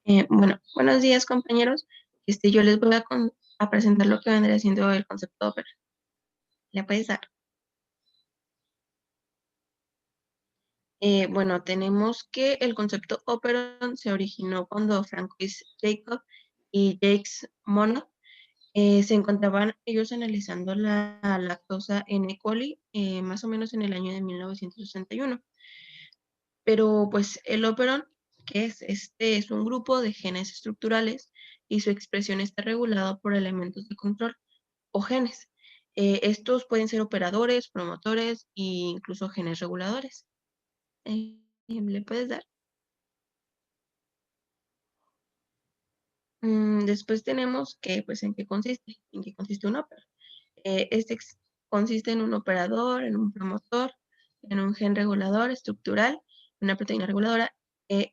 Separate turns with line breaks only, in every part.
Buenos días, compañeros. Yo les voy a presentar lo que vendría siendo el concepto ópera. ¿Le puedes dar? Tenemos que el concepto operon se originó cuando Francois Jacob y Jacques Monod se encontraban ellos analizando la lactosa en E. coli más o menos en el año de 1961. Pero pues el operon, que es? Este es un grupo de genes estructurales y su expresión está regulada por elementos de control o genes. Estos pueden ser operadores, promotores e incluso genes reguladores. ¿Le puedes dar? Después tenemos que, pues, en qué consiste un ópera. Consiste en un operador, en un promotor, en un gen regulador estructural, una proteína reguladora,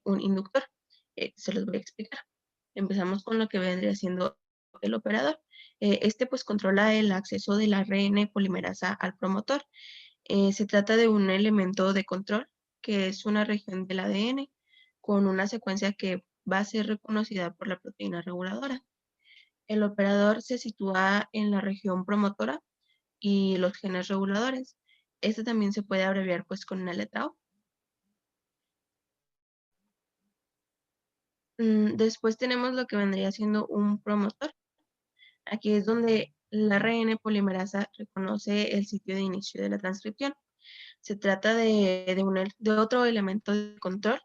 un inductor. Se los voy a explicar. Empezamos con lo que vendría siendo el operador. Pues controla el acceso del ARN polimerasa al promotor. Se trata de un elemento de control que es una región del ADN con una secuencia que va a ser reconocida por la proteína reguladora. El operador se sitúa en la región promotora y los genes reguladores. Este también se puede abreviar pues con una letra O. Después tenemos lo que vendría siendo un promotor. Aquí es donde la ARN polimerasa reconoce el sitio de inicio de la transcripción. Se trata de otro elemento de control,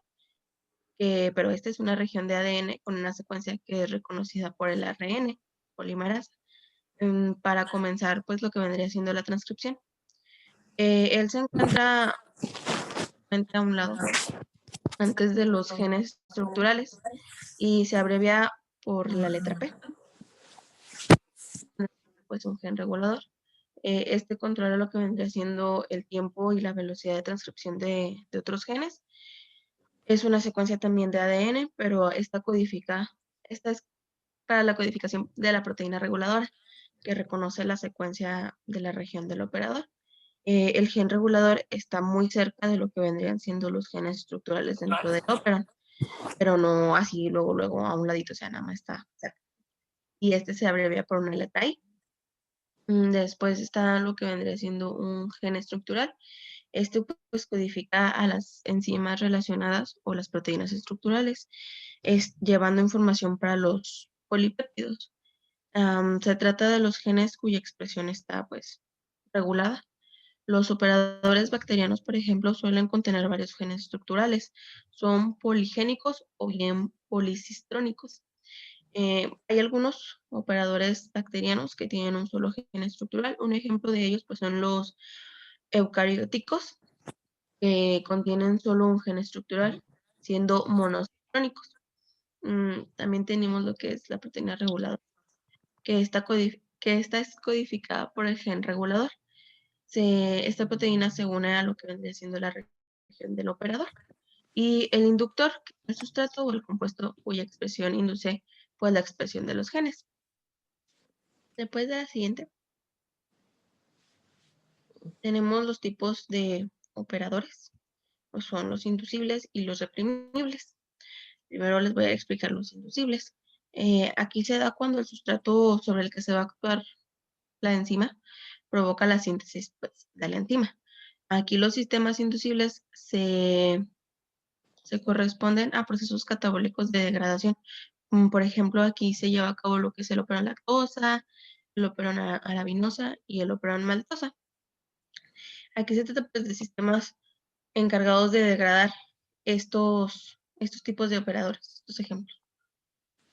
pero esta es una región de ADN con una secuencia que es reconocida por el ARN polimerasa para comenzar pues lo que vendría siendo la transcripción. Él se encuentra a un lado antes de los genes estructurales y se abrevia por la letra P, pues un gen regulador. Este controla lo que vendría siendo el tiempo y la velocidad de transcripción de otros genes. Es una secuencia también de ADN, pero esta es para la codificación de la proteína reguladora, que reconoce la secuencia de la región del operador. El gen regulador está muy cerca de lo que vendrían siendo los genes estructurales dentro del operon, pero no así luego a un ladito, o sea, nada más está cerca. Y este se abrevia por una letra I. Después está lo que vendría siendo un gen estructural. Este pues codifica a las enzimas relacionadas o las proteínas estructurales, llevando información para los polipéptidos. Se trata de los genes cuya expresión está pues regulada. Los operadores bacterianos, por ejemplo, suelen contener varios genes estructurales. Son poligénicos o bien policistrónicos. Hay algunos operadores bacterianos que tienen un solo gen estructural. Un ejemplo de ellos pues, son los eucarióticos, que contienen solo un gen estructural, siendo monocitrónicos. También tenemos lo que es la proteína reguladora, que esta es codificada por el gen regulador. Esta proteína se une a lo que vendría siendo la región del operador. Y el inductor, que es el sustrato o el compuesto cuya expresión induce pues, la expresión de los genes. Después de la siguiente, tenemos los tipos de operadores, pues son los inducibles y los reprimibles. Primero les voy a explicar los inducibles. Aquí se da cuando el sustrato sobre el que se va a actuar la enzima provoca la síntesis pues, de la enzima. Aquí los sistemas inducibles se corresponden a procesos catabólicos de degradación. Por ejemplo, aquí se lleva a cabo lo que es el operón lactosa, el operón arabinosa y el operón maltosa. Aquí se trata pues, de sistemas encargados de degradar estos tipos de operadores, estos ejemplos.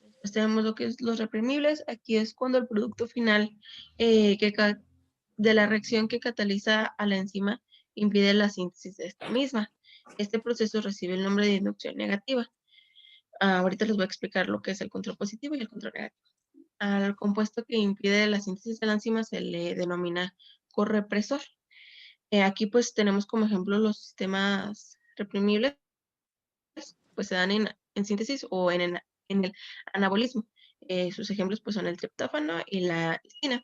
Después tenemos lo que es los reprimibles. Aquí es cuando el producto final de la reacción que cataliza a la enzima impide la síntesis de esta misma. Este proceso recibe el nombre de inducción negativa. Ahorita les voy a explicar lo que es el control positivo y el control negativo. Al compuesto que impide la síntesis de la enzima se le denomina correpresor. Aquí pues tenemos como ejemplo los sistemas reprimibles, pues se dan en síntesis o en el anabolismo. Sus ejemplos pues son el triptófano y la histina.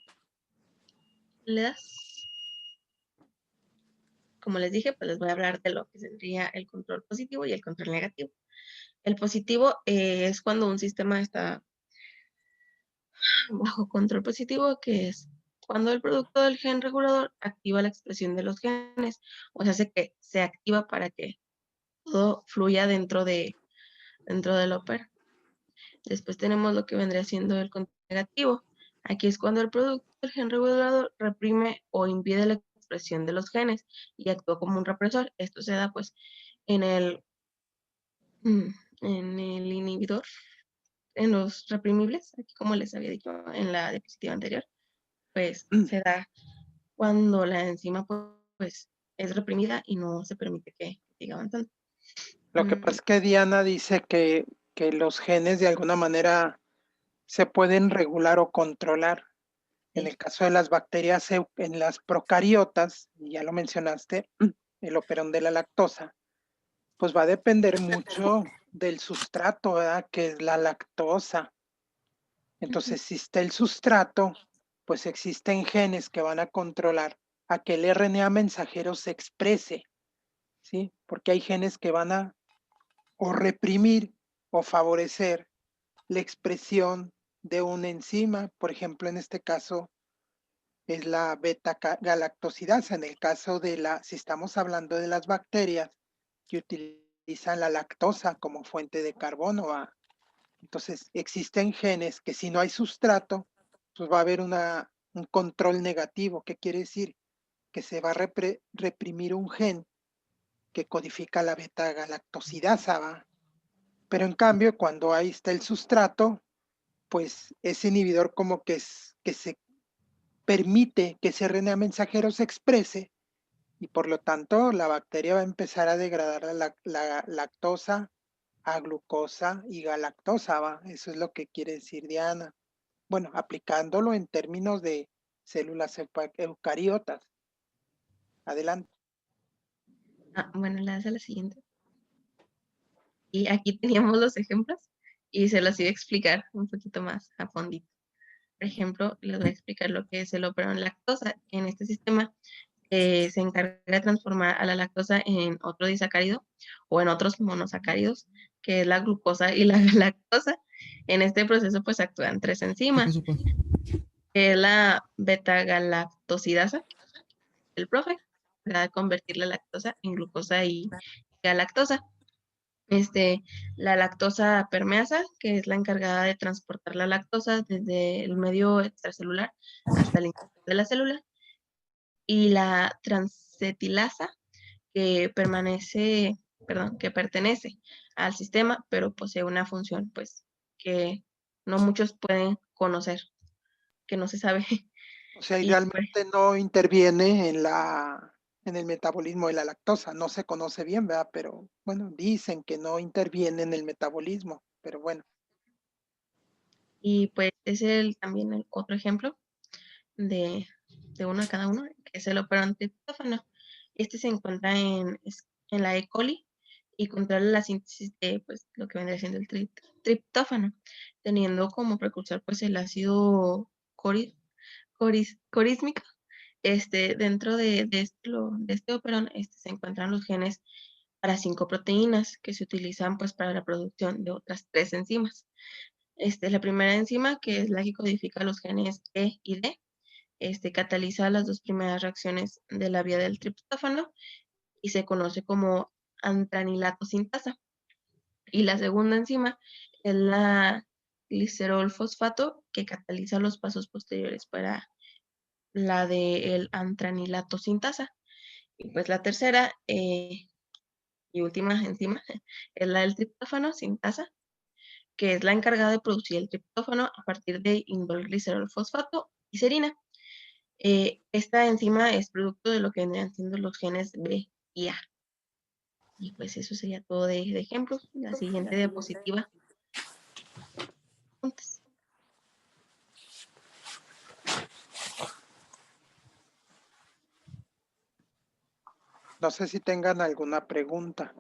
¿Le das? Como les dije, pues les voy a hablar de lo que sería el control positivo y el control negativo. El positivo es cuando un sistema está bajo control positivo, que es cuando el producto del gen regulador activa la expresión de los genes, o sea, hace que se activa para que todo fluya dentro del ópera. Después tenemos lo que vendría siendo el control negativo. Aquí es cuando el producto del gen regulador reprime o impide la expresión de los genes y actúa como un represor. Esto se da pues en el, mm, en el inhibidor, en los reprimibles, aquí como les había dicho en la diapositiva anterior, pues se da cuando la enzima pues es reprimida y no se permite que siga avanzando.
Lo que pasa es que Diana dice que los genes de alguna manera se pueden regular o controlar. En el caso de las bacterias, en las procariotas, y ya lo mencionaste, el operón de la lactosa, pues va a depender mucho del sustrato, ¿verdad? Que es la lactosa. Entonces, si está el sustrato, pues existen genes que van a controlar a que el RNA mensajero se exprese, ¿sí? Porque hay genes que van a o reprimir o favorecer la expresión de una enzima. Por ejemplo, en este caso es la beta-galactosidasa. En el caso de si estamos hablando de las bacterias que utilizan la lactosa como fuente de carbono, entonces existen genes que si no hay sustrato, pues va a haber un control negativo. ¿Qué quiere decir? Que se va a reprimir un gen que codifica la beta-galactosidasa, ¿va? Pero en cambio, cuando ahí está el sustrato, pues ese inhibidor como que se permite que ese RNA mensajero se exprese y por lo tanto la bacteria va a empezar a degradar la lactosa a glucosa y galactosa, ¿va? Eso es lo que quiere decir Diana. Bueno, aplicándolo en términos de células eucariotas. Adelante.
Bueno, le das a la siguiente. Y aquí teníamos los ejemplos y se los iba a explicar un poquito más a fondito. Por ejemplo, les voy a explicar lo que es el operón lactosa. En este sistema se encarga de transformar a la lactosa en otro disacárido o en otros monosacáridos, que es la glucosa y la galactosa. En este proceso pues actúan tres enzimas, que es la beta-galactosidasa, el profe, para convertir la lactosa en glucosa y galactosa. La lactosa permeasa, que es la encargada de transportar la lactosa desde el medio extracelular hasta el interior de la célula, y la transcetilasa, que que pertenece al sistema, pero posee una función, pues, que no muchos pueden conocer, que no se sabe.
O sea,
Y pues,
idealmente no interviene en el metabolismo de la lactosa. No se conoce bien, ¿verdad? Pero bueno, dicen que no interviene en el metabolismo, pero bueno.
pues es también el otro ejemplo de, uno de cada uno, que es el operón triptófano. Este se encuentra en la E. coli y controla la síntesis de pues, lo que vendría siendo el triptófano, teniendo como precursor pues, el ácido corísmico. Dentro de este operón se encuentran los genes para 5 proteínas que se utilizan pues, para la producción de otras 3 enzimas. La primera enzima, que es la que codifica los genes E y D, cataliza las dos primeras reacciones de la vía del triptófano y se conoce como antranilato sintasa. Y la segunda enzima es la glicerol fosfato, que cataliza los pasos posteriores para la del antranilato sintasa. Y pues la tercera y última enzima es la del triptófano sintasa, que es la encargada de producir el triptófano a partir de indolglicerol fosfato y serina. Esta enzima es producto de lo que vendrían siendo los genes B y A. Y pues eso sería todo de ejemplos. La siguiente diapositiva.
No sé si tengan alguna pregunta.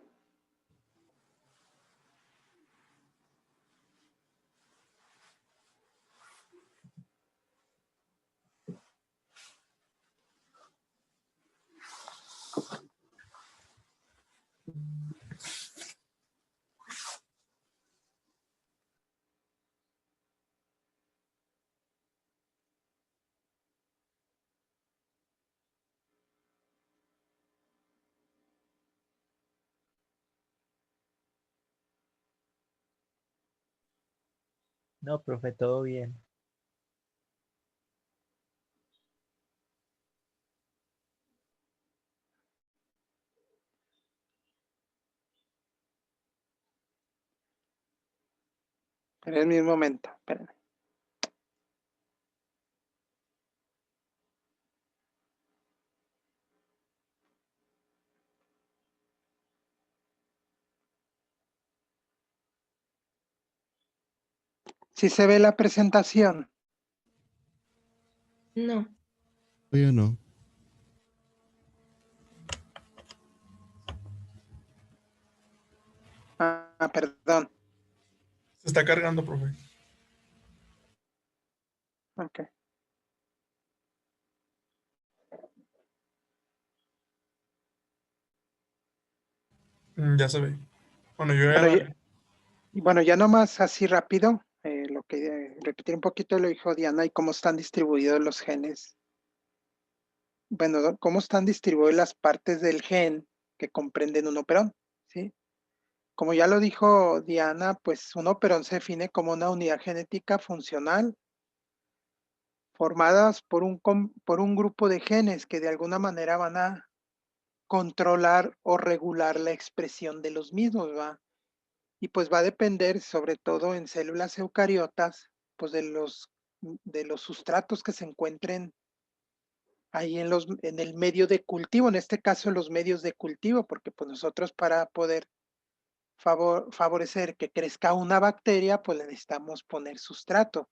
No, profe, todo bien.
En el momento, espérenme. Si se ve la presentación.
No.
Todavía no.
Perdón.
Se está cargando, profe.
Ok.
Ya se ve. Bueno, yo ya...
Bueno, ya nomás así rápido, lo que repetir un poquito lo dijo Diana y cómo están distribuidos los genes. Bueno, cómo están distribuidas las partes del gen que comprenden un operón, ¿sí? Como ya lo dijo Diana, pues un operón se define como una unidad genética funcional formadas por un grupo de genes que de alguna manera van a controlar o regular la expresión de los mismos, ¿va? Y pues va a depender, sobre todo en células eucariotas, pues de los sustratos que se encuentren ahí en el medio de cultivo, en este caso los medios de cultivo, porque pues nosotros para poder favorecer que crezca una bacteria, pues le necesitamos poner sustrato.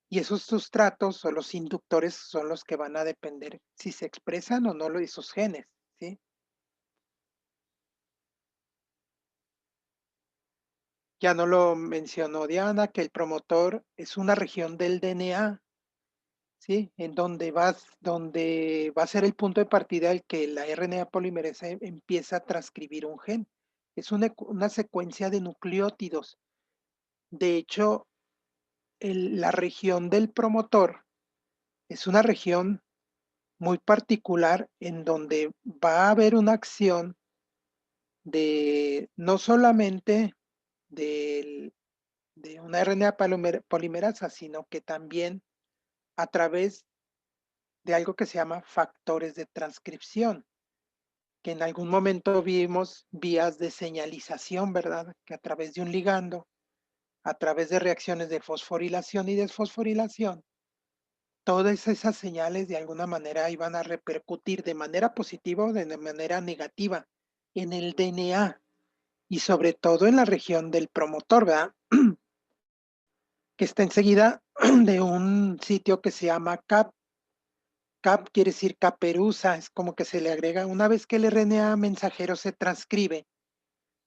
Y esos sustratos o los inductores son los que van a depender si se expresan o no esos genes, ¿sí? Ya no lo mencionó Diana, que el promotor es una región del DNA, ¿sí? En donde va a ser el punto de partida el que la RNA polimerasa empieza a transcribir un gen. Es una secuencia de nucleótidos. De hecho, la región del promotor es una región muy particular en donde va a haber una acción de no solamente de una RNA polimerasa, sino que también a través de algo que se llama factores de transcripción, que en algún momento vimos vías de señalización, ¿verdad? Que a través de un ligando, a través de reacciones de fosforilación y desfosforilación, todas esas señales de alguna manera iban a repercutir de manera positiva o de manera negativa en el DNA y sobre todo en la región del promotor, ¿verdad? Que está enseguida de un sitio que se llama CAP. CAP quiere decir caperuza, es como que se le agrega, una vez que el RNA mensajero se transcribe,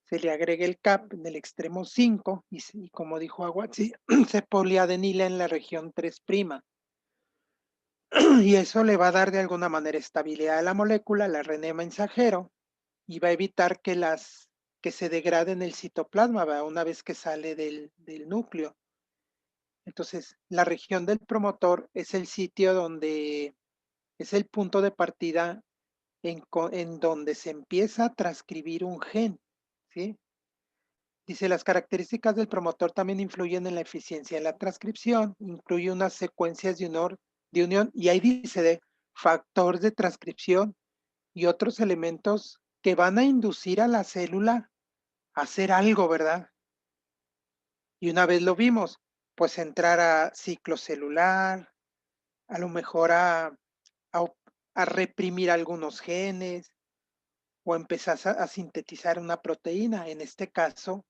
se le agrega el CAP en el extremo 5 y como dijo Aguazzi, se poliadenila en la región 3'. Y eso le va a dar de alguna manera estabilidad a la molécula, al RNA mensajero, y va a evitar que se degrade en el citoplasma, ¿verdad? Una vez que sale del núcleo. Entonces, la región del promotor es el sitio donde es el punto de partida en donde se empieza a transcribir un gen, ¿sí? Dice, las características del promotor también influyen en la eficiencia de la transcripción, incluye unas secuencias de unión y ahí dice de factor de transcripción y otros elementos que van a inducir a la célula a hacer algo, ¿verdad? Y una vez lo vimos, pues entrar a ciclo celular, a lo mejor a, a reprimir algunos genes o empezar a sintetizar una proteína, en este caso,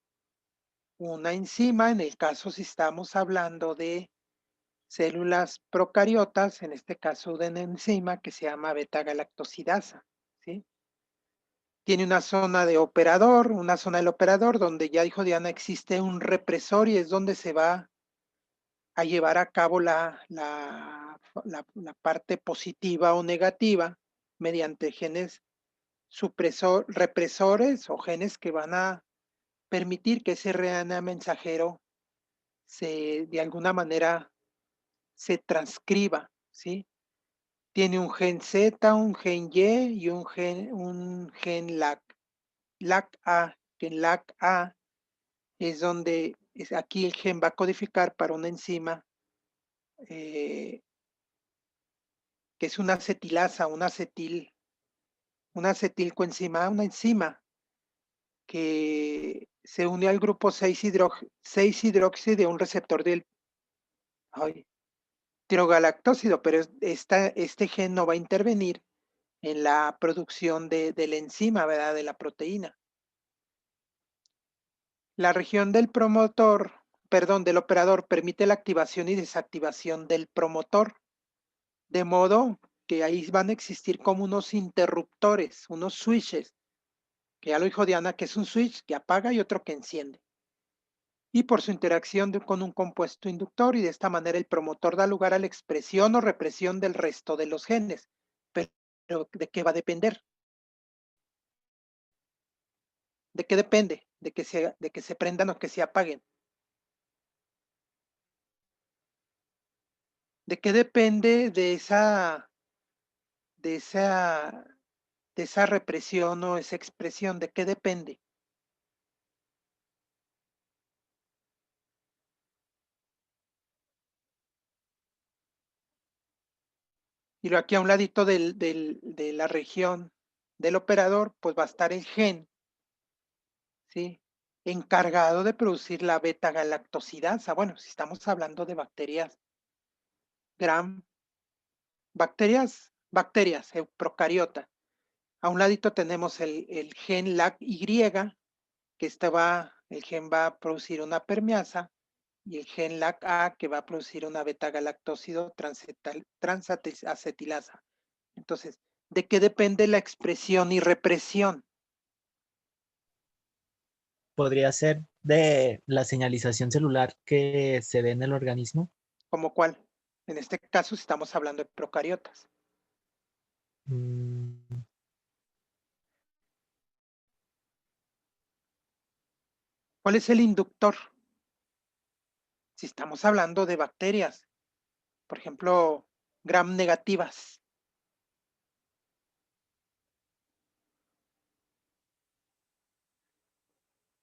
una enzima, en el caso si estamos hablando de células procariotas, en este caso de una enzima que se llama beta-galactosidasa, ¿sí? Tiene una zona del operador donde ya dijo Diana existe un represor y es donde se va a llevar a cabo la parte positiva o negativa mediante genes represores o genes que van a permitir que ese RNA mensajero de alguna manera se transcriba, ¿sí? Tiene un gen Z, un gen Y y un gen LAC. LAC-A, que en LAC-A es donde aquí el gen va a codificar para una enzima que es una acetilasa, una acetilcoenzima, una enzima que se une al grupo 6-hidroxi de un receptor del tirogalactósido, pero este gen no va a intervenir en la producción de la enzima, ¿verdad? De la proteína. La región del del operador permite la activación y desactivación del promotor, de modo que ahí van a existir como unos interruptores, unos switches, que ya lo dijo Diana, que es un switch que apaga y otro que enciende. Y por su interacción con un compuesto inductor, y de esta manera el promotor da lugar a la expresión o represión del resto de los genes. Pero ¿de qué va a depender? ¿De qué depende? De que se prendan o que se apaguen. ¿De qué depende de esa represión o esa expresión? ¿De qué depende? Y aquí a un ladito de la región del operador, pues va a estar el gen, ¿sí? Encargado de producir la beta-galactosidasa. Bueno, si estamos hablando de bacterias bacterias procariota. A un ladito tenemos el gen LAC-Y, que el gen va a producir una permeasa, y el gen LAC-A, que va a producir una beta-galactósido transacetilasa. Entonces, ¿de qué depende la expresión y represión?
¿Podría ser de la señalización celular que se ve en el organismo?
¿Cómo cuál? En este caso, si estamos hablando de procariotas. ¿Cuál es el inductor? Si estamos hablando de bacterias, por ejemplo, gram negativas.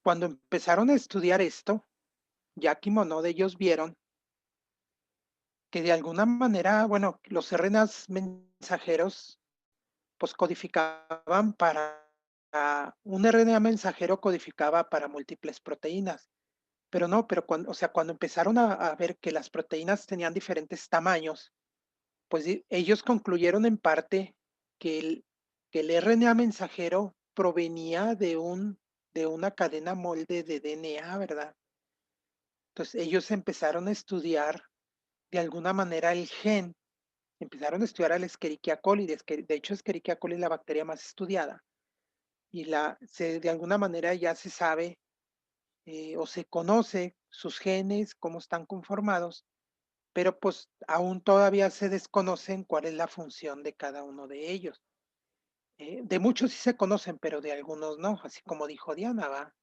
Cuando empezaron a estudiar esto, Jack y Monod, ellos vieron que de alguna manera, bueno, los RNAs mensajeros, pues codificaban un RNA mensajero codificaba para múltiples proteínas, pero no, cuando empezaron a ver que las proteínas tenían diferentes tamaños, pues ellos concluyeron en parte que el RNA mensajero provenía de una cadena molde de DNA, ¿verdad? Entonces ellos empezaron a estudiar de alguna manera el gen, empezaron a estudiar al Escherichia coli, de hecho Escherichia coli es la bacteria más estudiada, y de alguna manera ya se sabe o se conoce sus genes, cómo están conformados, pero pues aún todavía se desconocen cuál es la función de cada uno de ellos. De muchos sí se conocen, pero de algunos no, así como dijo Diana, ¿va?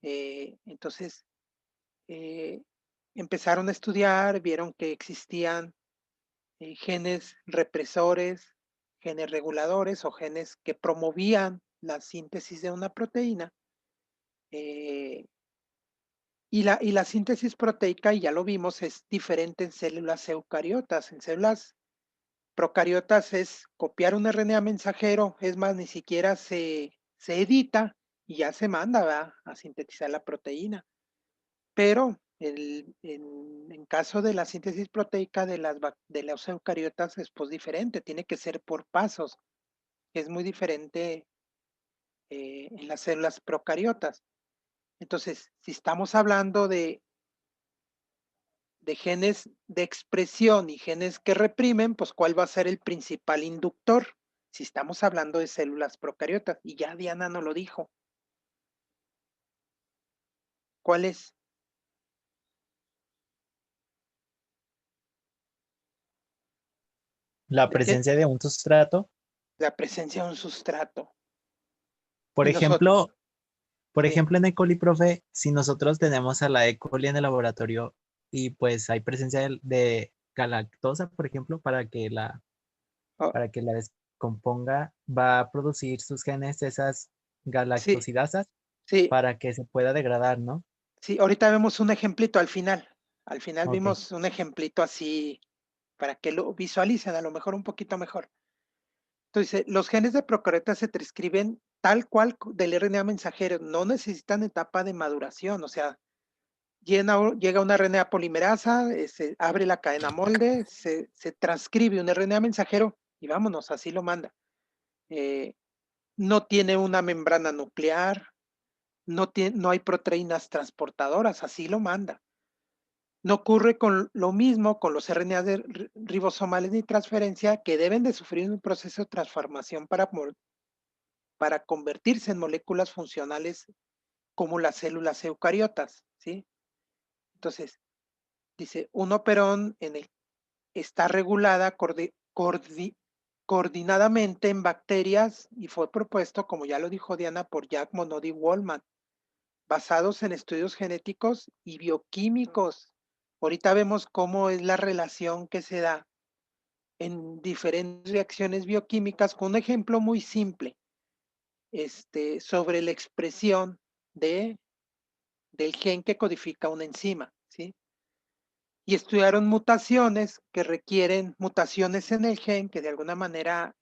Entonces, empezaron a estudiar, vieron que existían genes represores, genes reguladores o genes que promovían la síntesis de una proteína. Y la síntesis proteica, y ya lo vimos, es diferente en células eucariotas. En células procariotas es copiar un RNA mensajero, es más, ni siquiera se edita y ya se manda, ¿verdad?, a sintetizar la proteína. Pero en caso de la síntesis proteica de los eucariotas es pues diferente, tiene que ser por pasos. Es muy diferente en las células procariotas. Entonces, si estamos hablando de genes de expresión y genes que reprimen, pues ¿cuál va a ser el principal inductor? Si estamos hablando de células procariotas, y ya Diana nos lo dijo. ¿Cuál es?
La
¿De qué?
presencia de un sustrato.
La presencia de un sustrato.
Por
Y nosotros,
ejemplo, en E. coli, profe, si nosotros tenemos a la E. coli en el laboratorio y pues hay presencia de galactosa, por ejemplo,
oh,
para que la descomponga, va a producir sus genes esas
sí,
galactosidasas
sí,
para que se pueda degradar, ¿no?
Sí, ahorita vemos un ejemplito al final. Al final
Ok.
vimos un ejemplito así para que lo visualicen, a lo mejor un poquito mejor. Entonces, los genes de procariotas se transcriben tal cual del RNA mensajero, no necesitan etapa de maduración, o sea, llega una RNA polimerasa, se abre la cadena molde, se transcribe un RNA mensajero y vámonos, así lo manda. No tiene una membrana nuclear, no hay proteínas transportadoras, así lo manda. No ocurre con lo mismo con los RNA ribosomales ni transferencia que deben de sufrir un proceso de transformación para convertirse en moléculas funcionales como las células eucariotas, ¿sí? Entonces, dice, un operón está regulada coordinadamente en bacterias y fue propuesto, como ya lo dijo Diana, por Jack Monod y Wallman, basados en estudios genéticos y bioquímicos. Ahorita vemos cómo es la relación que se da en diferentes reacciones bioquímicas con un ejemplo muy simple, sobre la expresión del gen que codifica una enzima, ¿sí? Y estudiaron mutaciones que requieren mutaciones en el gen que de alguna manera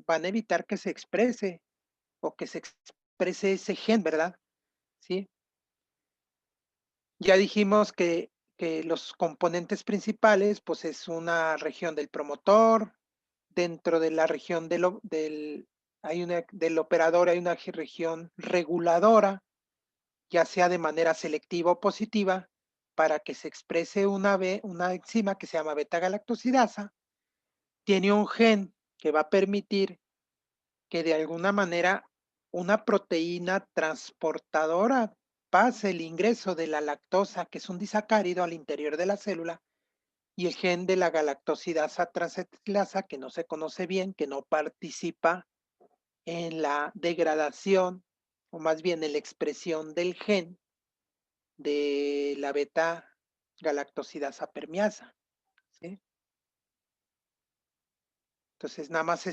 van a evitar que se exprese o que se exprese ese gen, ¿verdad? ¿Sí? Ya dijimos que los componentes principales, pues es una región del promotor, dentro de la región del operador hay una región reguladora, ya sea de manera selectiva o positiva, para que se exprese una enzima que se llama beta-galactosidasa, tiene un gen que va a permitir que de alguna manera una proteína transportadora pase el ingreso de la lactosa, que es un disacárido, al interior de la célula, y el gen de la galactosidasa transacetilasa, que no se conoce bien, que no participa en la degradación, o más bien en la expresión del gen de la beta-galactosidasa permeasa, ¿sí? Entonces, nada más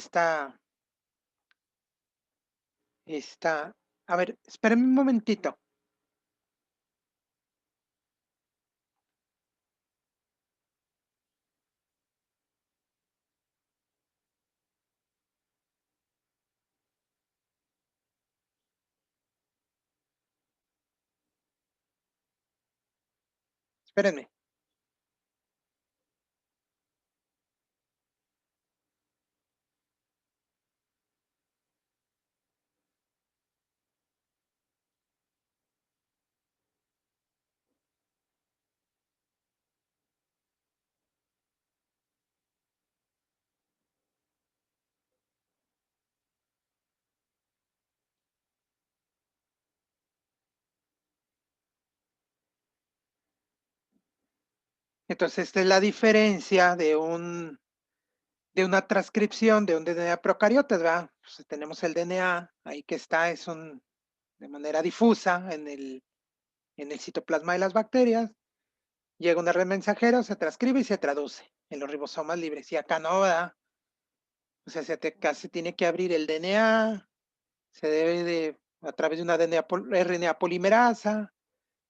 a ver, espérenme un momentito. Espérenme. Entonces, esta es la diferencia de una transcripción de un DNA procariotas, ¿verdad? Pues tenemos el DNA, ahí que está, de manera difusa en el citoplasma de las bacterias, llega una red mensajero, se transcribe y se traduce en los ribosomas libres. Y acá no, ¿verdad? O sea, acá se tiene que abrir el DNA, se debe a través de una RNA polimerasa,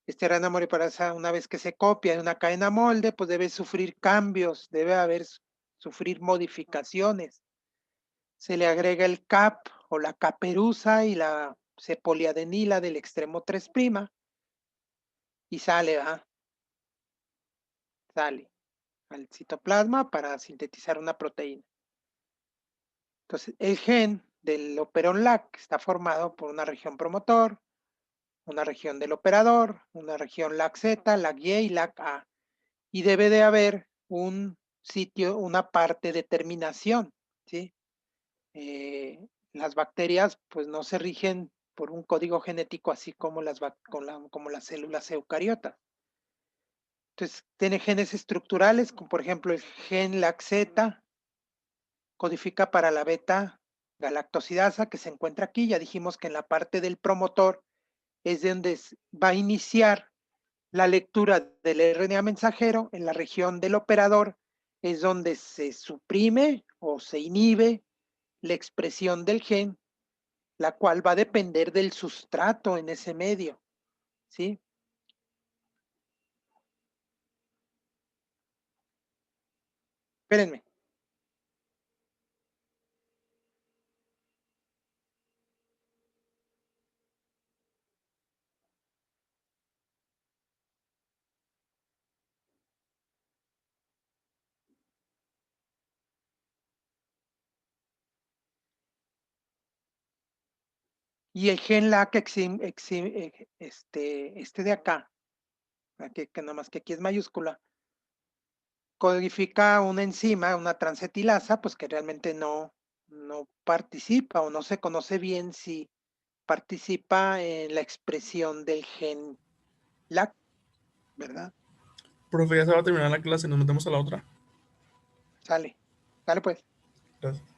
este RNA polimerasa, una vez que se copia en una cadena molde, pues debe sufrir cambios, sufrir modificaciones. Se le agrega el CAP o la caperuza y se poliadenila del extremo 3' y sale, ¿verdad? Sale al citoplasma para sintetizar una proteína. Entonces, el gen del operón LAC está formado por una región promotor, una región del operador, una región LAC-Z, LAC-Y y LAC-A. Y debe de haber un sitio, una parte de terminación, ¿sí? Las bacterias, pues no se rigen por un código genético así como como las células eucariotas. Entonces, tiene genes estructurales, como por ejemplo el gen LAC-Z, codifica para la beta-galactosidasa que se encuentra aquí. Ya dijimos que en la parte del promotor es donde va a iniciar la lectura del RNA mensajero. En la región del operador es donde se suprime o se inhibe la expresión del gen, la cual va a depender del sustrato en ese medio, ¿sí? Espérenme. Y el gen LAC este de acá, que nada más que aquí es mayúscula, codifica una enzima, una transetilasa, pues que realmente no participa o no se conoce bien si participa en la expresión del gen LAC, ¿verdad?
Profe, ya se va a terminar la clase, nos metemos a la otra.
Sale, sale pues.
Gracias.